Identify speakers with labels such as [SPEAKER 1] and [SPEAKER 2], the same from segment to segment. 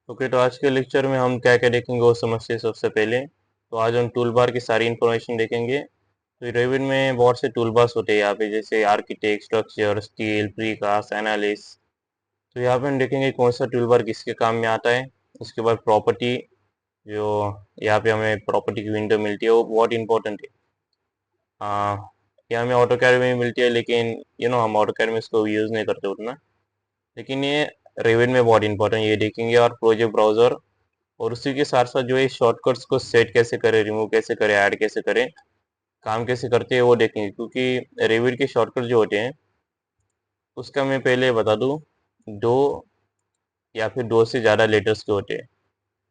[SPEAKER 1] Okay, तो आज के लेक्चर में हम क्या क्या देखेंगे वो समझते हैं। सबसे पहले तो आज हम टूल बार की सारी इन्फॉर्मेशन देखेंगे। तो रेविट में बहुत से टूल बार्स होते हैं यहाँ पे, जैसे architect, structure, steel, precast, analyst. तो यहाँ पे हम देखेंगे कौन सा टूल बार किसके काम में आता है। उसके बाद प्रॉपर्टी, जो यहाँ पे हमें प्रॉपर्टी की विंडो मिलती है वो बहुत इंपॉर्टेंट है। ये हमें ऑटो कैड में मिलती है, लेकिन हम ऑटो कैड में इसको यूज़ नहीं करते उतना। लेकिन ये रेविट में बहुत इंपॉर्टेंट, ये देखेंगे। और प्रोजेक्ट ब्राउज़र, और उसी के साथ साथ जो है शॉर्टकट्स को सेट कैसे करें, रिमूव कैसे करें, ऐड कैसे करें, काम कैसे करते हैं वो देखेंगे। क्योंकि रेविट के शॉर्टकट जो होते हैं उसका मैं पहले बता दूं, दो या फिर दो से ज़्यादा लेटर्स के होते हैं,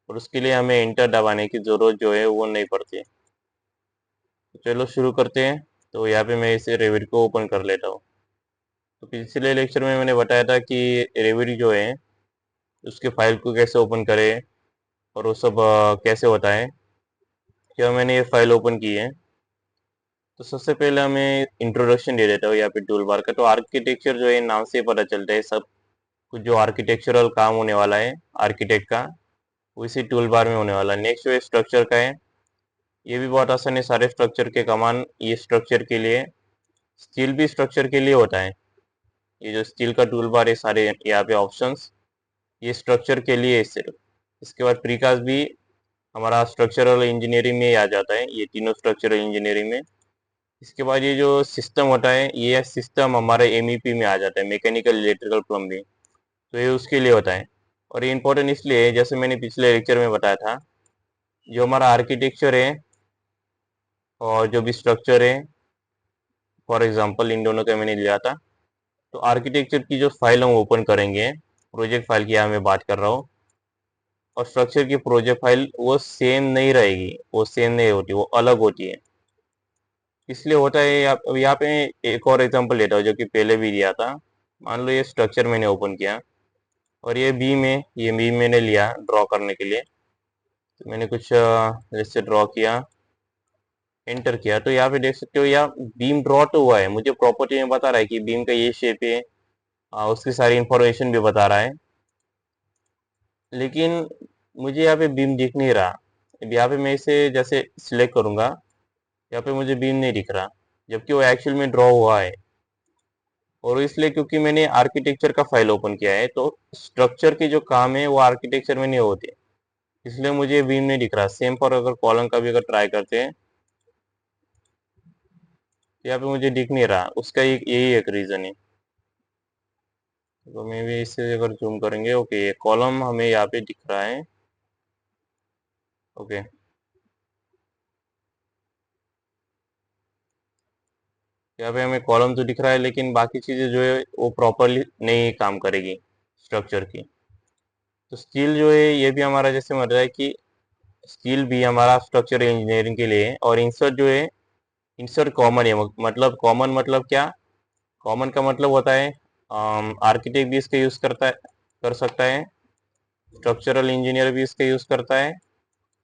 [SPEAKER 1] और उसके लिए हमें इंटर दबाने की ज़रूरत जो है वो नहीं पड़ती। तो चलो शुरू करते हैं। तो यहाँ पे मैं इसे रेविट को ओपन कर लेता हूँ। तो पिछले लेक्चर में मैंने बताया था कि रेविट जो है उसके फाइल को कैसे ओपन करें और वो सब कैसे होता है। क्या मैंने ये फाइल ओपन की है। तो सबसे पहले हमें इंट्रोडक्शन दे देता हूँ यहाँ पे टूल बार का। तो आर्किटेक्चर जो है नाम से पता चलता है, सब कुछ जो आर्किटेक्चरल काम होने वाला है आर्किटेक्ट का, वो इसी टूल बार में होने वाला है। नेक्स्ट जो है स्ट्रक्चर का है। ये भी बहुत आसान है, सारे स्ट्रक्चर के कमान ये स्ट्रक्चर के लिए। स्टील भी स्ट्रक्चर के लिए होता है। ये जो स्टील का टूल बार है, सारे यहाँ पे ऑप्शंस ये स्ट्रक्चर के लिए है सिर्फ। इसके बाद प्रीकास्ट भी हमारा स्ट्रक्चरल इंजीनियरिंग में ही आ जाता है, ये तीनों स्ट्रक्चरल इंजीनियरिंग में। इसके बाद ये जो सिस्टम होता है, ये सिस्टम हमारे एमईपी में आ जाता है, मैकेनिकल इलेक्ट्रिकल प्लम्बिंग। तो ये उसके लिए होता है। और ये इंपॉर्टेंट इसलिए है, जैसे मैंने पिछले लेक्चर में बताया था, जो हमारा आर्किटेक्चर है और जो भी स्ट्रक्चर है, फॉर एग्जांपल इन दोनों का मैंने लिया था। तो आर्किटेक्चर की जो फाइल हम ओपन करेंगे, प्रोजेक्ट फाइल की यहाँ मैं बात कर रहा हूँ, और स्ट्रक्चर की प्रोजेक्ट फाइल वो सेम नहीं रहेगी, वो सेम नहीं होती, वो अलग होती है। इसलिए होता है। अब यहाँ पे एक और एग्जांपल लेता हूँ जो कि पहले भी दिया था। मान लो ये स्ट्रक्चर मैंने ओपन किया, और ये बीम मैंने लिया ड्रॉ करने के लिए। तो मैंने कुछ जैसे ड्रॉ किया, एंटर किया, तो यहाँ पे देख सकते हो यहाँ बीम ड्रॉ तो हुआ है। मुझे प्रॉपर्टी में बता रहा है कि बीम का ये शेप है, उसकी सारी इंफॉर्मेशन भी बता रहा है। लेकिन मुझे यहाँ पे बीम दिख नहीं रहा। अब यहाँ पे मैं इसे जैसे सिलेक्ट करूंगा, यहाँ पे मुझे बीम नहीं दिख रहा, जबकि वो एक्चुअल में ड्रॉ हुआ है। और इसलिए क्योंकि मैंने आर्किटेक्चर का फाइल ओपन किया है, तो स्ट्रक्चर के जो काम है वो आर्किटेक्चर में नहीं होते, इसलिए मुझे बीम नहीं दिख रहा। सेम पर अगर कॉलम का भी अगर ट्राई करते हैं, तो यहाँ पे मुझे दिख नहीं रहा। उसका यही एक रीजन है। तो मैं भी इसे अगर जूम करेंगे, ओके, ये कॉलम हमें यहाँ पे दिख रहा है। ओके, यहाँ पे हमें कॉलम तो दिख रहा है, लेकिन बाकी चीजें जो है वो प्रॉपरली नहीं काम करेगी स्ट्रक्चर की। तो स्टील जो है ये भी हमारा, जैसे मत रहा है कि स्टील भी हमारा स्ट्रक्चर इंजीनियरिंग के लिए है। और इंसर्ट जो है, इंसर्ट कॉमन है। मतलब कॉमन मतलब क्या? कॉमन का मतलब होता है आर्किटेक्ट भी इसका यूज करता है, कर सकता है, स्ट्रक्चरल इंजीनियर भी इसका यूज करता है,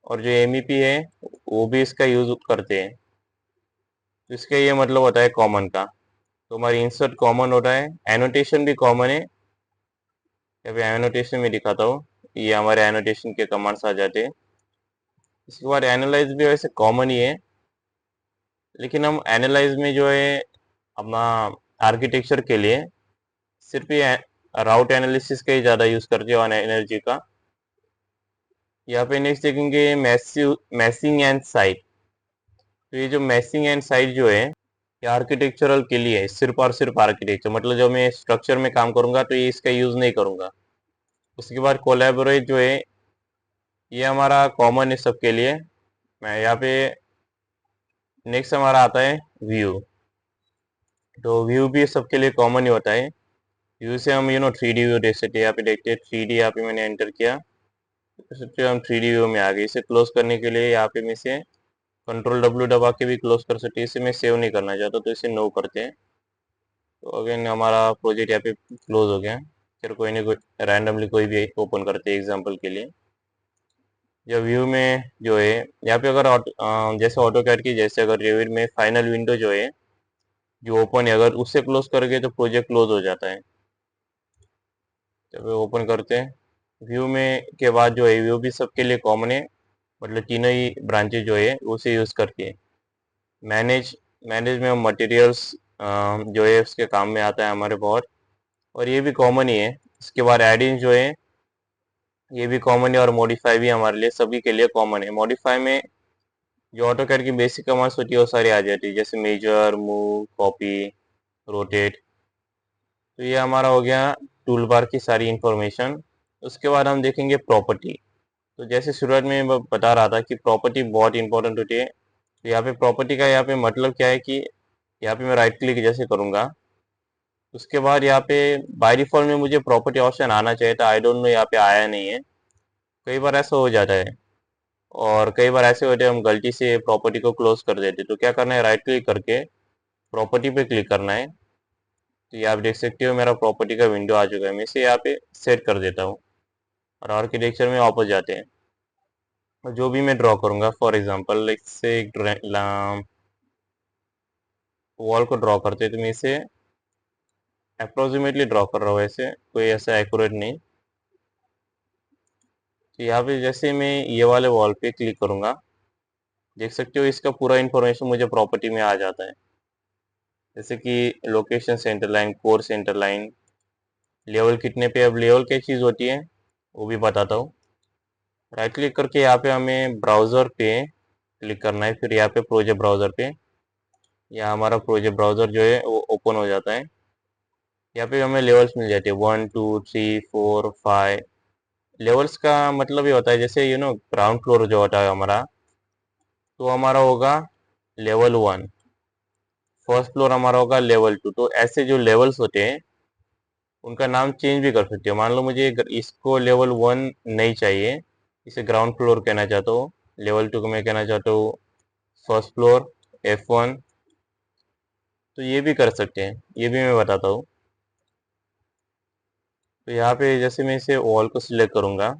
[SPEAKER 1] और जो एमईपी है वो भी इसका यूज करते हैं। तो इसका ये मतलब होता है कॉमन का। तो हमारी इंसर्ट कॉमन होता है, एनोटेशन भी कॉमन है। अभी एनोटेशन में दिखाता हूँ, ये हमारे एनोटेशन के कमांड्स आ जाते हैं। इसके बाद एनालाइज भी वैसे कॉमन ही है, लेकिन हम एनालाइज में जो है अपना आर्किटेक्चर के लिए सिर्फ ये राउट एनालिसिस का ही ज़्यादा यूज़ करते हैं ऑन एनर्जी का। यहाँ पे नेक्स्ट देखेंगे मैसिंग एंड साइट। तो ये जो मैसिंग एंड साइट जो है, ये आर्किटेक्चरल के लिए है, सिर्फ और सिर्फ आर्किटेक्चर। मतलब जब मैं स्ट्रक्चर में काम करूंगा तो ये इसका यूज़ नहीं करूंगा। उसके बाद कोलैबोरेट जो है, ये हमारा कॉमन है सबके लिए। मैं यहाँ पे नेक्स्ट हमारा आता है व्यू। तो व्यू भी सबके लिए कॉमन ही होता है। व्यू से हम थ्री डी व्यू देख सकते हैं। यहाँ पे देखते हैं थ्री डी, यहाँ पे मैंने एंटर किया, तो सबसे हम थ्री डी व्यू में आ गए। इसे क्लोज करने के लिए यहाँ पे मैं इसे कंट्रोल डब्ल्यू दबा के भी क्लोज कर सकते हैं। इसे मैं सेव नहीं करना चाहता, तो इसे नो करते हैं। तो अगेन हमारा प्रोजेक्ट यहाँ पे क्लोज हो गया। फिर कोई नहीं, कोई रैंडमली कोई भी ओपन करते हैं एग्जाम्पल के लिए। जब व्यू में जो है, यहाँ पे अगर जैसे ऑटो कैड की जैसे अगर रिव्यू में फाइनल विंडो जो है जो ओपन है, अगर उससे क्लोज करके तो प्रोजेक्ट क्लोज हो जाता है। जब ओपन करते हैं, व्यू में के बाद जो है व्यू भी सबके लिए कॉमन है, मतलब तीनों ही ब्रांचेज जो है उसे यूज़ करके। मैनेज मैनेज में हम मटेरियल्स जो है उसके काम में आता है हमारे बहुत, और ये भी कॉमन ही है। इसके बाद एडिंग जो है ये भी कॉमन है, और मॉडिफाई भी हमारे लिए सभी के लिए कॉमन है। मॉडिफाई में जो ऑटो कैड की बेसिक कमांड्स होती है वो सारी आ जाती है, जैसे मेजर, मूव, कॉपी, रोटेट। तो ये हमारा हो गया टूल बार की सारी इंफॉर्मेशन। उसके बाद हम देखेंगे प्रॉपर्टी। तो जैसे शुरुआत में मैं बता रहा था कि प्रॉपर्टी बहुत इंपॉर्टेंट होती है। तो यहाँ पे प्रॉपर्टी का यहाँ पे मतलब क्या है कि यहाँ पे मैं राइट क्लिक जैसे करूँगा, उसके बाद यहाँ पे बाय डिफॉल्ट में मुझे प्रॉपर्टी ऑप्शन आना चाहिए था, आई डोंट नो यहाँ पे आया नहीं है। कई बार ऐसा हो जाता है, और कई बार ऐसे होते हैं हम गलती से प्रॉपर्टी को क्लोज कर देते। तो क्या करना है, राइट क्लिक करके प्रॉपर्टी पे क्लिक करना है। तो ये आप देख सकते हो मेरा प्रॉपर्टी का विंडो आ चुका है। मैं इसे यहाँ पे सेट कर देता हूँ, और आर्किटेक्चर में वापस जाते हैं। और जो भी मैं ड्रॉ करूँगा, फॉर एग्जांपल इससे एक वॉल को ड्रॉ करते हैं, तो मैं इसे अप्रोक्सीमेटली ड्रॉ कर रहा हूँ, ऐसे कोई ऐसा एक्यूरेट नहीं। तो यहाँ पे जैसे मैं ये वाले वॉल पे क्लिक करूँगा, देख सकते हो इसका पूरा इन्फॉर्मेशन मुझे प्रॉपर्टी में आ जाता है, जैसे कि location centre line, core centre line, level कितने पे। अब लेवल क्या चीज़ होती है वो भी बताता हूँ। राइट क्लिक करके यहाँ पे हमें ब्राउज़र पे क्लिक करना है, फिर यहाँ पे प्रोजेक्ट ब्राउज़र पे। यहाँ हमारा प्रोजेक्ट ब्राउज़र जो है वो ओपन हो जाता है। यहाँ पे हमें लेवल्स मिल जाते हैं, 1 2 3 4 5। लेवल्स का मतलब ये होता है, जैसे ग्राउंड फ्लोर जो होता है हमारा, तो हमारा होगा लेवल 1। फर्स्ट फ्लोर हमारा होगा लेवल 2। तो ऐसे जो लेवल्स होते हैं उनका नाम चेंज भी कर सकते हो। मान लो मुझे इसको लेवल 1 नहीं चाहिए, इसे ग्राउंड फ्लोर कहना चाहता हूँ, लेवल 2 को मैं कहना चाहता हूँ फर्स्ट फ्लोर, F1। तो ये भी कर सकते हैं, ये भी मैं बताता हूँ। तो यहाँ पे जैसे मैं इसे वॉल को सिलेक्ट करूँगा,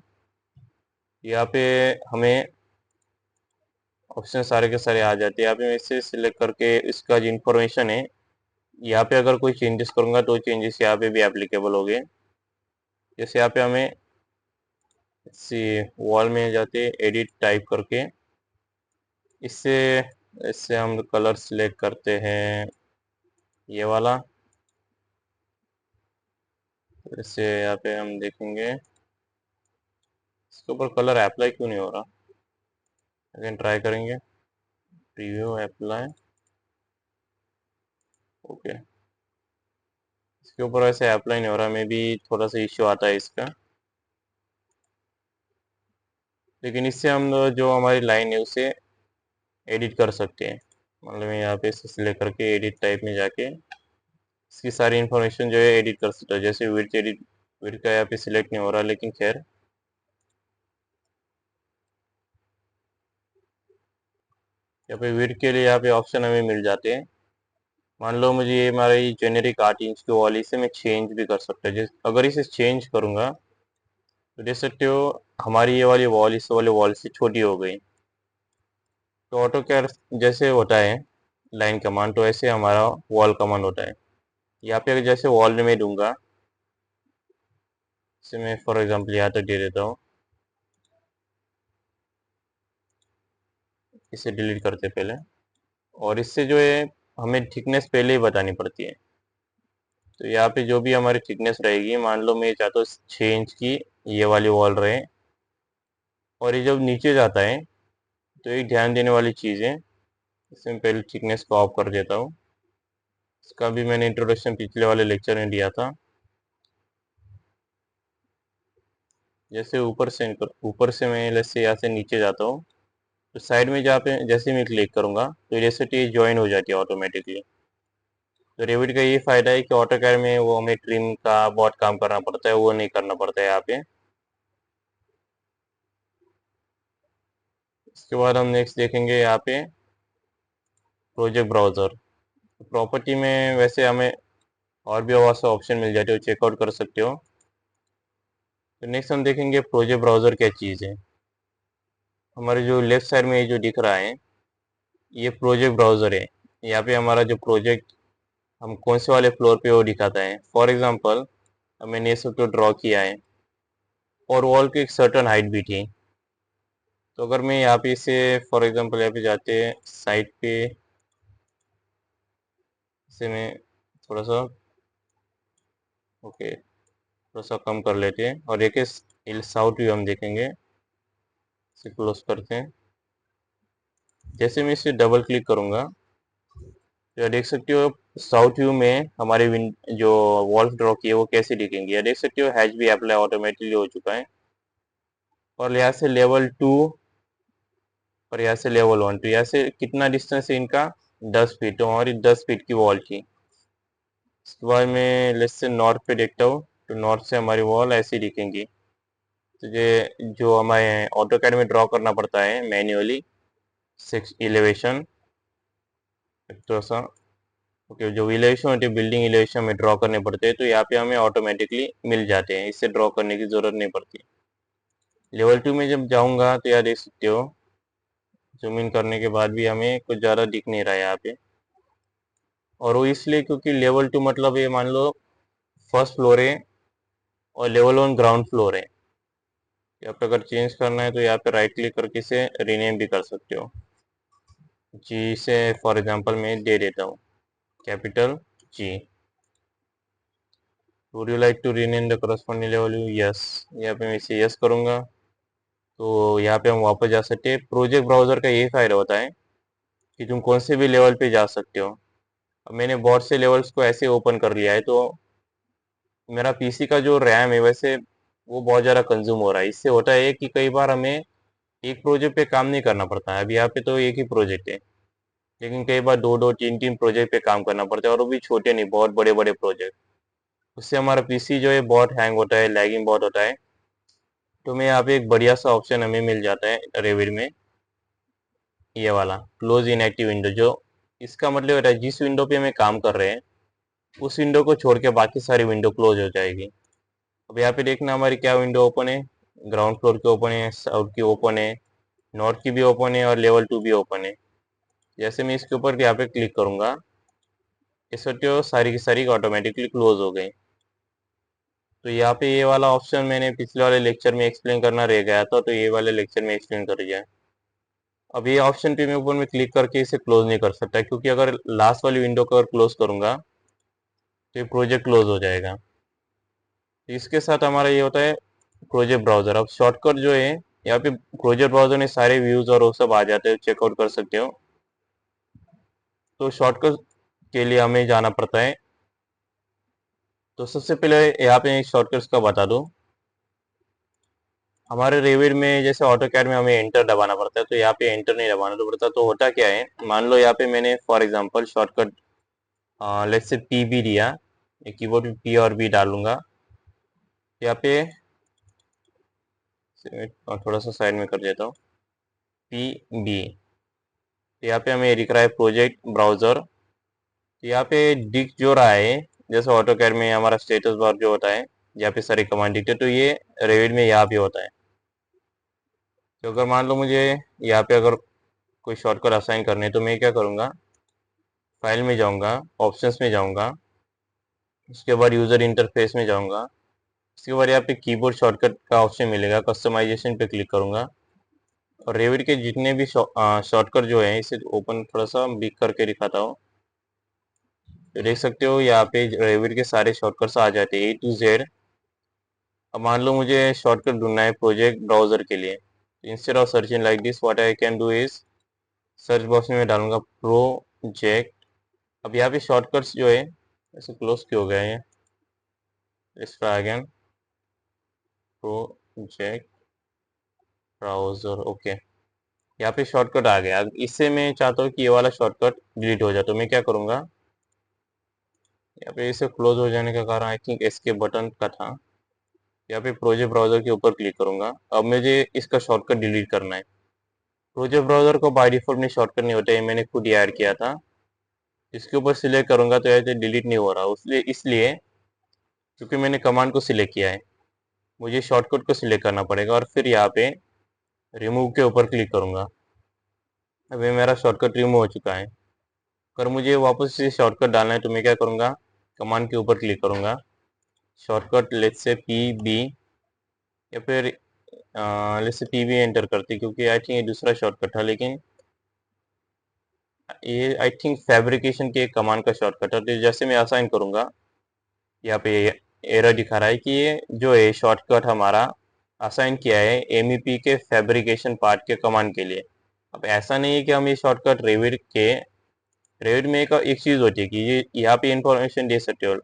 [SPEAKER 1] यहाँ पे हमें ऑप्शन सारे के सारे आ जाते हैं। यहाँ पे मैं इसे सिलेक्ट करके इसका जो इन्फॉर्मेशन है, यहाँ पे अगर कोई चेंजेस करूँगा तो चेंजेस यहाँ पे भी एप्लीकेबल हो गए। जैसे यहाँ पे हमें इसी वॉल में जाते एडिट टाइप करके, इससे इससे हम कलर सिलेक्ट करते हैं ये वाला। इससे यहाँ पे हम देखेंगे इसके ऊपर कलर अप्लाई क्यों नहीं हो रहा। अगेन ट्राई करेंगे, प्रीव्यू अप्लाई, ओके। इसके ऊपर वैसे अप्लाई नहीं हो रहा, मे बी थोड़ा सा इश्यू आता है इसका। लेकिन इससे हम जो हमारी लाइन है उसे एडिट कर सकते हैं। मतलब मैं यहाँ पे इसे सिलेक्ट करके एडिट टाइप में जाके इसकी सारी इन्फॉर्मेशन जो है एडिट कर सकता है। जैसे विड्थ, एडिट विड्थ का यहाँ पे सिलेक्ट नहीं हो रहा, लेकिन खैर यहाँ पे विड्थ के लिए यहाँ पे ऑप्शन हमें मिल जाते हैं। मान लो मुझे ये हमारी जेनेरिक 8 इंच की वॉल, इसे मैं चेंज भी कर सकता है। जैसे अगर इसे चेंज करूँगा तो देख सकते हो हमारी ये वाली वॉल इस वाले वॉल से छोटी हो गई। तो ऑटो कैड जैसे होता है लाइन कमांड, तो ऐसे हमारा वॉल कमांड होता है। यहाँ पे अगर जैसे वॉल में दूंगा, इसे मैं फॉर एग्जांपल यहाँ तक दे देता हूँ, इसे डिलीट करते पहले। और इससे जो है हमें थिकनेस पहले ही बतानी पड़ती है। तो यहाँ पे जो भी हमारी थिकनेस रहेगी, मान लो मैं चाहता हूँ 6 इंच की ये वाली वॉल रहे। और ये जब नीचे जाता है तो एक ध्यान देने वाली चीज़ है, इसमें पहले थिकनेस को ऑफ कर देता हूँ। इसका भी मैंने इंट्रोडक्शन पिछले वाले लेक्चर में दिया था। जैसे ऊपर से मैं जैसे यहाँ से नीचे जाता हूँ, तो साइड में जहाँ पे जैसे मैं क्लिक करूँगा तो जैसे ज्वाइन हो जाती है ऑटोमेटिकली। तो रेविट का ये फ़ायदा है कि ऑटोकैड में वो हमें ट्रिम का बहुत काम करना पड़ता है, वो नहीं करना पड़ता है यहाँ पे। इसके बाद हम नेक्स्ट देखेंगे यहाँ पे प्रोजेक्ट ब्राउज़र। प्रॉपर्टी में वैसे हमें और भी बहुत सा ऑप्शन मिल जाते हो, चेकआउट कर सकते हो। तो नेक्स्ट हम देखेंगे प्रोजेक्ट ब्राउज़र क्या चीज़ है। हमारे जो लेफ्ट साइड में ये जो दिख रहा है ये प्रोजेक्ट ब्राउज़र है। यहाँ पे हमारा जो प्रोजेक्ट हम कौन से वाले फ्लोर पे वो दिखाता है। फॉर एग्जांपल मैंने ये सब तो ड्रॉ किया है, और वॉल की एक सर्टन हाइट भी थी। तो अगर मैं यहाँ पे इसे फॉर एग्जांपल यहाँ पे जाते हैं साइड पे, इसे मैं थोड़ा सा ओके थोड़ा सा कम कर लेते हैं और एक साउथ व्यू हम देखेंगे, इसे क्लोज करते हैं। जैसे मैं इसे डबल क्लिक करूंगा तो देख सकते हो साउथ व्यू में हमारे जो वॉल्स ड्रॉ की है वो कैसे दिखेंगी। या देख सकते हो हैच भी अप्लाई ऑटोमेटिकली हो चुका है। और यहाँ से लेवल 2 और यहाँ से लेवल 1, तो यहाँ से कितना डिस्टेंस है इनका, 10 फीट। तो हमारी 10 फीट की वॉल थी। इसके बाद मैं लेट्स से नॉर्थ पे देखता हूँ, तो नॉर्थ से हमारी वॉल ऐसी दिखेंगी। तो ये जो हमें ऑटोकैड में ड्रॉ करना पड़ता है मैन्युअली 6 इलेवेशन, थोड़ा सा ओके जो इलेवेशन होती है बिल्डिंग इलेवेशन में ड्रॉ करने पड़ते हैं, तो यहाँ पे हमें ऑटोमेटिकली मिल जाते हैं, इससे ड्रॉ करने की जरूरत नहीं पड़ती। लेवल 2 में जब जाऊंगा तो यार देख सकते हो जूम इन करने के बाद भी हमें कुछ ज़्यादा दिख नहीं रहा है यहाँ पे। और वो इसलिए क्योंकि लेवल 2 मतलब ये मान लो फर्स्ट फ्लोर है और लेवल 1 ग्राउंड फ्लोर है। यहाँ पे अगर चेंज करना है तो यहाँ पे राइट क्लिक करके इसे रीनेम भी कर सकते हो। जी से फॉर एग्जांपल मैं दे देता हूँ capital G. Would you like to rename the corresponding level you, yes. यहाँ पे मैं इसे यस करूँगा तो यहाँ पे हम वापस जा सकते हैं। प्रोजेक्ट ब्राउज़र का यही फ़ायदा होता है कि तुम कौन से भी लेवल पे जा सकते हो। अब मैंने बहुत से लेवल्स को ऐसे ओपन कर लिया है तो मेरा पीसी का जो रैम है वैसे वो बहुत ज़्यादा कंज्यूम हो रहा है। इससे होता है कि कई बार हमें एक प्रोजेक्ट पे काम नहीं करना पड़ता है। अभी यहाँ पे तो एक ही प्रोजेक्ट है, लेकिन कई बार दो दो तीन तीन प्रोजेक्ट पे काम करना पड़ता है, और वो भी छोटे नहीं, बहुत बड़े बड़े प्रोजेक्ट। उससे हमारा पीसी जो है बहुत हैंग होता है, लैगिंग बहुत होता है। तो मैं यहाँ पे एक बढ़िया सा ऑप्शन हमें मिल जाता है रेविड में, ये वाला क्लोज इनएक्टिव विंडो। जो इसका मतलब होता है जिस विंडो पे हमें काम कर रहे हैं उस विंडो को छोड़ के बाकी सारी विंडो क्लोज हो जाएगी। अब यहाँ पे देखना हमारी क्या विंडो ओपन है, ग्राउंड फ्लोर की ओपन है, साउथ की ओपन है, नॉर्थ की भी ओपन है और लेवल 2 भी ओपन है। जैसे मैं इसके ऊपर यहाँ पे क्लिक करूंगा इस वक्त तो सारी की सारी ऑटोमेटिकली क्लोज हो गई। तो यहाँ पे ये वाला ऑप्शन मैंने पिछले वाले लेक्चर में एक्सप्लेन करना रह गया था, तो ये वाले लेक्चर में एक्सप्लेन कर दिया। अब ये ऑप्शन पे मैं ऊपर में क्लिक करके इसे क्लोज नहीं कर सकता, क्योंकि अगर लास्ट वाली विंडो को अगर क्लोज करूंगा तो ये प्रोजेक्ट क्लोज हो जाएगा। तो इसके साथ हमारा ये होता है प्रोजेक्ट ब्राउजर। अब शॉर्टकट जो है यहाँ पे प्रोजेक्ट ब्राउजर में सारे व्यूज और वो सब आ जाते हैं, चेकआउट कर सकते हो। तो शॉर्टकट के लिए हमें जाना पड़ता है। तो सबसे पहले यहाँ पे एक शॉर्टकट्स का बता दूं। हमारे रेविड में जैसे ऑटो कैड में हमें एंटर दबाना पड़ता है, तो यहाँ पे एंटर नहीं दबाना तो पड़ता। तो होता क्या है, मान लो यहाँ पे मैंने for example shortcut let's say P B दिया, कीबोर्ड में पी और बी डालूंगा। यहाँ पे थोड़ा सा साइड में कर देता हूँ, पी बी। तो यहाँ पे हमें दिख रहा है प्रोजेक्ट ब्राउजर। तो यहाँ पे दिख जो रहा है जैसे ऑटो कैड में हमारा स्टेटस बार जो होता है, यहाँ पे सारी कमांड दिखते हैं, तो ये रेविड में यहाँ पे होता है। तो अगर मान लो मुझे यहाँ पे अगर कोई शॉर्टकट असाइन करने तो मैं क्या करूँगा, फाइल में जाऊँगा, ऑप्शंस में जाऊँगा, उसके बाद यूज़र इंटरफेस में जाऊँगा। उसके बाद यहाँ पे कीबोर्ड शॉर्टकट का ऑप्शन मिलेगा, कस्टमाइजेशन पे क्लिक करूँगा। और रेविड के जितने भी शॉर्टकट जो है इसे ओपन थोड़ा सा बिग करके दिखाता हूँ। तो देख सकते हो यहाँ पे रेविड के सारे शॉर्टकट्स आ जाते हैं A to Z। अब मान लो मुझे शॉर्टकट ढूंढना है प्रोजेक्ट ब्राउजर के लिए, instead of searching like this what I can do is search box में मैं डालूंगा प्रोजेक्ट। अब यहाँ पे शॉर्टकट्स जो है ऐसे क्लोज क्यों हो गए हैं, इस पर अगेन प्रोजेक्ट ब्राउजर ओके। यहाँ पे शॉर्टकट आ गया। अब इससे मैं चाहता हूँ कि ये वाला शॉर्टकट डिलीट हो जाए, तो मैं क्या करूँगा, यहाँ पे इसे क्लोज हो जाने का कारण आई थिंक एस्केप बटन का था। यहाँ पे प्रोजेक्ट ब्राउजर के ऊपर क्लिक करूंगा। अब मुझे इसका शॉर्टकट डिलीट करना है। प्रोजेक्ट ब्राउजर को बाय डिफॉल्ट में शॉर्टकट नहीं होता है, मैंने खुद ही ऐड किया था। इसके ऊपर सिलेक्ट करूंगा तो ऐसे डिलीट नहीं हो रहा, इसलिए क्योंकि मैंने कमांड को सिलेक्ट किया है। मुझे शॉर्टकट को सिलेक्ट करना पड़ेगा और फिर यहाँ पे रिमूव के ऊपर क्लिक करूंगा। अभी मेरा शॉर्टकट रिमूव हो चुका है। अगर मुझे वापस से शॉर्टकट डालना है तो मैं क्या करूंगा, कमांड के ऊपर क्लिक करूंगा, shortcut let's say P B, या फिर जैसे पीबी एंटर करते, क्योंकि आई थिंक ये दूसरा शॉर्टकट था, लेकिन ये आई थिंक फैब्रिकेशन के कमांड का शॉर्टकट है। तो जैसे मैं असाइन करूंगा, यहाँ पे एरर दिखा रहा है कि ये जो है शॉर्टकट हमारा असाइन किया है एमईपी के फैब्रिकेशन पार्ट के कमांड के लिए। अब ऐसा नहीं है कि हम ये शॉर्टकट रेविट में एक चीज होती है कि ये यहाँ पे इंफॉर्मेशन दे सकते हो,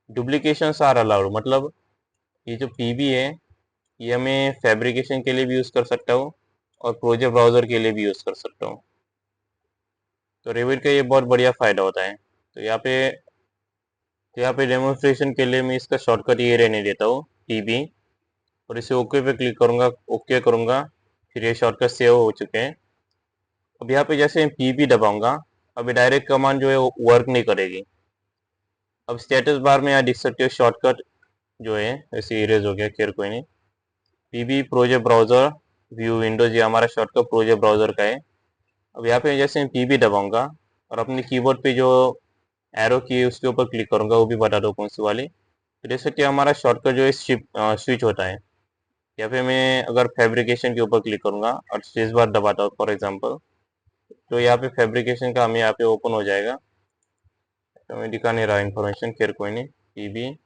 [SPEAKER 1] डुप्लीकेशन आर अलाउड। मतलब ये जो पीबी है ये मैं फैब्रिकेशन के लिए भी यूज़ कर सकता हूँ और प्रोजेक्ट ब्राउज़र के लिए भी यूज़ कर सकता हूँ। तो रेविट का ये बहुत बढ़िया फ़ायदा होता है। तो यहाँ पे डेमोन्स्ट्रेशन के लिए मैं इसका शॉर्टकट ये रहने देता हूँ, पीबी, और इसे ओके पे क्लिक करूँगा, ओके करूँगा, फिर ये शॉर्टकट सेव हो चुके हैं। अब यहाँ पे जैसे मैं पीबी दबाऊंगा, अभी डायरेक्ट कमांड जो है वो वर्क नहीं करेगी। अब स्टेटस बार में यहाँ दिख सकते हो शॉर्टकट जो है वैसे इरेज हो गया, खैर कोई नहीं। PB project browser view windows, ये हमारा शॉर्टकट प्रोजेक्ट ब्राउज़र का है। अब यहाँ पे जैसे मैं पीबी दबाऊंगा और अपने कीबोर्ड पे जो एरो की है उसके ऊपर क्लिक करूंगा, वो भी बता दो कौन सी वाली, तो जैसे कि हमारा शॉर्टकट जो है स्विच होता है। या फिर मैं अगर फैब्रिकेशन के ऊपर क्लिक करूंगा और स्पेस बार दबाता हूँ फॉर एग्जांपल, तो यहाँ पे फैब्रिकेशन का हमें यहाँ पे ओपन हो जाएगा। तो मैं दिखा नहीं रहा इन्फॉर्मेशन, खैर कोई नहीं। पीबी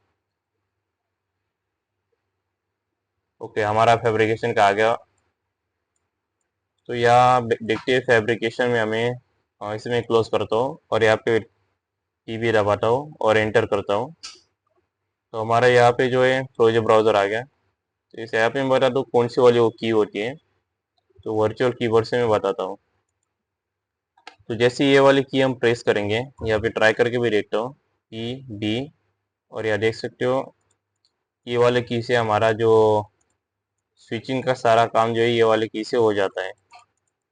[SPEAKER 1] ओके, हमारा फैब्रिकेशन का आ गया। तो यहाँ देखते हैं फैब्रिकेशन में हमें इसे मैं क्लोज करता हूँ और यहाँ पे पीबी दबाता हूँ और एंटर करता हूँ। तो हमारा यहाँ पे जो है प्रोजेक्ट ब्राउज़र आ गया। तो इस ऐप में बता दूँ कौन सी वाली वो की होती है, तो वर्चुअल कीबोर्ड से मैं बताता हूँ। तो जैसे ये वाली की हम प्रेस करेंगे, यहाँ पे ट्राई करके भी देखता हूँ, पी बी, और यहाँ देख सकते हो ये वाले की से हमारा जो स्विचिंग का सारा काम जो है ये वाले की से हो जाता है।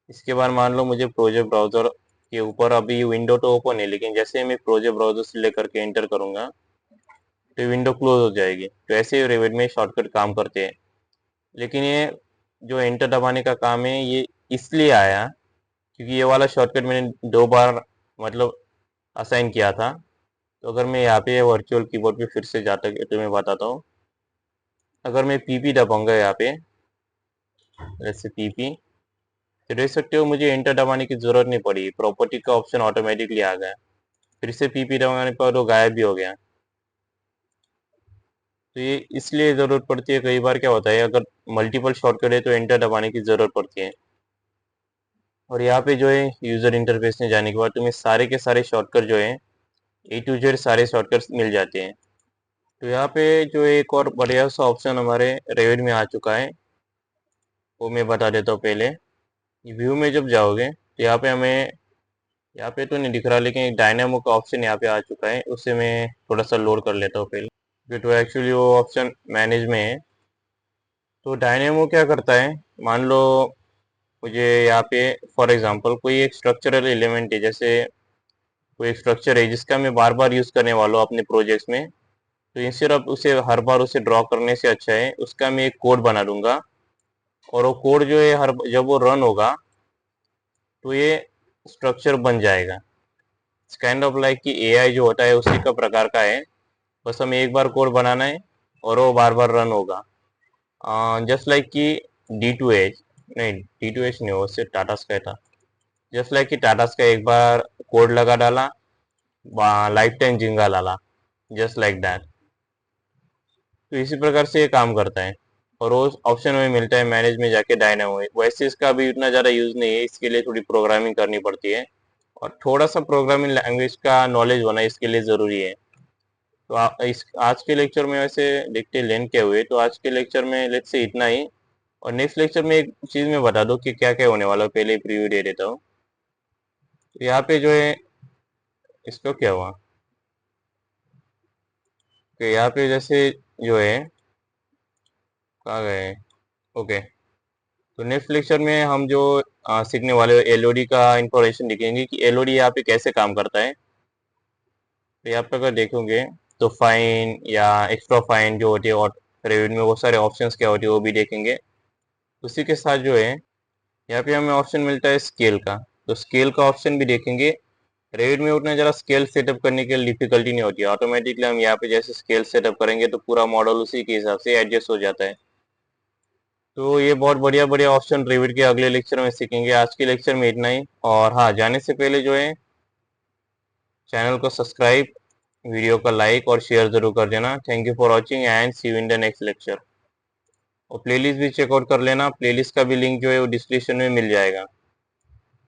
[SPEAKER 1] इसके बाद मान लो मुझे प्रोजेक्ट ब्राउज़र के ऊपर, अभी विंडो तो ओपन है, लेकिन जैसे मैं प्रोजेक्ट ब्राउज़र से लेकर के एंटर करूँगा तो विंडो क्लोज हो जाएगी। तो ऐसे रेविट में शॉर्टकट काम करते हैं। लेकिन ये जो एंटर दबाने का काम है ये इसलिए आया क्योंकि ये वाला शॉर्टकट मैंने 2 बार मतलब असाइन किया था। तो अगर मैं यहाँ पे वर्चुअल कीबोर्ड पे फिर से जाता तो मैं बताता हूँ। अगर मैं पीपी दबाऊंगा यहाँ पे, जैसे पीपी, तो देख सकते हो मुझे एंटर दबाने की जरूरत नहीं पड़ी, प्रॉपर्टी का ऑप्शन ऑटोमेटिकली आ गया। फिर से पीपी दबाने पर वो गायब भी हो गया। तो ये इसलिए जरूरत पड़ती है, कई बार क्या होता है अगर मल्टीपल शॉर्टकट है तो एंटर दबाने की जरूरत पड़ती है। और यहाँ पे जो है यूजर इंटरफेस में जाने के बाद तुम्हें सारे के सारे शॉर्टकट जो है ए टू जेड सारे शॉर्टकट्स मिल जाते हैं। तो यहाँ पे जो एक और बढ़िया सा ऑप्शन हमारे रेविट में आ चुका है, वो मैं बता देता हूँ पहले। व्यू में जब जाओगे तो यहाँ पे हमें, यहाँ पे तो नहीं दिख रहा, लेकिन एक डायनामो का ऑप्शन यहाँ पे आ चुका है, उससे मैं थोड़ा सा लोड कर लेता हूँ पहले। तो एक्चुअली वो ऑप्शन मैनेज में है। तो डायनेमो क्या करता है, मान लो मुझे यहाँ पे फॉर एग्जांपल कोई एक स्ट्रक्चरल एलिमेंट है, जैसे कोई एक स्ट्रक्चर है जिसका मैं बार बार यूज़ करने वाला हूँ अपने प्रोजेक्ट्स में। तो इंस्टेड ऑफ उसे हर बार उसे ड्रॉ करने से अच्छा है उसका मैं एक कोड बना दूंगा, और वो कोड जो है हर जब वो रन होगा तो ये स्ट्रक्चर बन जाएगा। इट्स काइंड ऑफ लाइक कि एआई जो होता है उसी का प्रकार का है। बस हमें एक बार कोड बनाना है और वो बार बार रन होगा। जस्ट लाइक कि D2H, नहीं D2H नहीं, वो उससे टाटा स्काई था। जस्ट लाइक कि टाटा स्काई एक बार कोड लगा डाला, लाइफ टाइम जिंगा डाला, जस्ट लाइक दैट। तो इसी प्रकार से ये काम करता है। और वो ऑप्शन में मिलता है मैनेज में जाके डायनामो। वैसे इसका अभी उतना ज़्यादा यूज़ नहीं है, इसके लिए थोड़ी प्रोग्रामिंग करनी पड़ती है और थोड़ा सा प्रोग्रामिंग लैंग्वेज का नॉलेज होना इसके लिए ज़रूरी है। तो इस आज के लेक्चर में वैसे देखते हैं लेन क्या हुए, तो आज के लेक्चर में लेट्स से इतना ही। और नेक्स्ट लेक्चर में एक चीज़ मैं बता दूं कि क्या क्या होने वाला है, पहले ही प्रीव्यू दे देता हूँ। तो यहाँ पे जो है इसको क्या हुआ कि यहाँ पे जैसे जो है, कहाँ गए, ओके। तो नेक्स्ट लेक्चर में हम जो सीखने वाले एलओडी का इंफॉर्मेशन दिखेंगे कि एलओडी यहाँ पे कैसे काम करता है। तो यहाँ पे अगर देखोगे तो फाइन या एक्स्ट्रा फाइन जो होती है और रेविट में वो सारे ऑप्शंस क्या होते हैं वो भी देखेंगे। उसी के साथ जो है यहाँ पे हमें ऑप्शन मिलता है स्केल का, तो स्केल का ऑप्शन भी देखेंगे। रेविट में उतना ज़रा स्केल सेटअप करने के लिए डिफिकल्टी नहीं होती है, ऑटोमेटिकली हम यहाँ पे जैसे स्केल सेटअप करेंगे तो पूरा मॉडल उसी के हिसाब से एडजस्ट हो जाता है। तो ये बहुत बढ़िया बढ़िया ऑप्शन रिविट के अगले लेक्चर में सीखेंगे। आज के लेक्चर में इतना ही। और हाँ, जाने से पहले जो है चैनल को सब्सक्राइब, वीडियो का लाइक और शेयर जरूर कर देना। Thank you for watching and see you in the next lecture. और प्लेलिस्ट भी चेकआउट कर लेना। प्लेलिस्ट का भी लिंक जो है वो डिस्क्रिप्शन में मिल जाएगा।